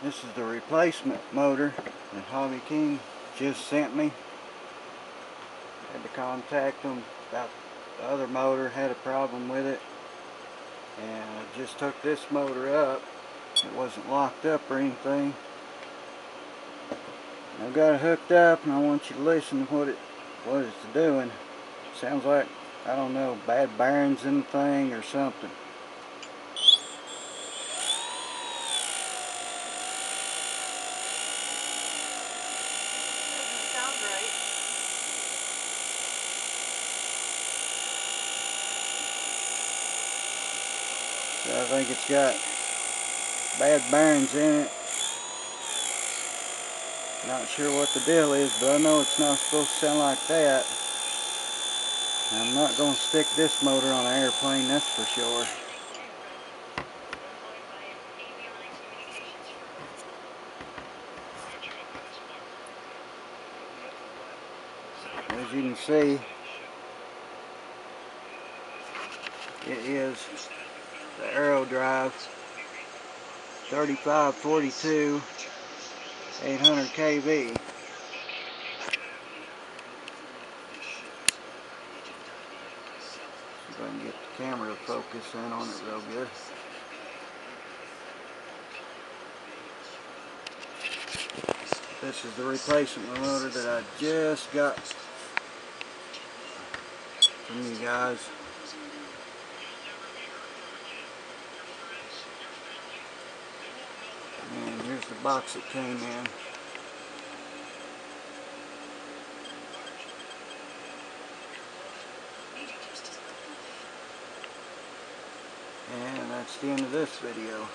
This is the replacement motor that Hobby King just sent me. Had to contact them about the other motor, had a problem with it. And I just took this motor up. It wasn't locked up or anything. I've got it hooked up and I want you to listen to what it's doing. Sounds like, I don't know, bad bearings in the thing or something. Doesn't sound right. So I think it's got bad bearings in it. Not sure what the deal is, but I know it's not supposed to sound like that. I'm not going to stick this motor on an airplane, that's for sure. As you can see, it is the Aerodrive 3542 800 kV. See if I can get the camera to focus in on it real good. This is the replacement motor that I just got from you guys. And here's the box it came in. And that's the end of this video.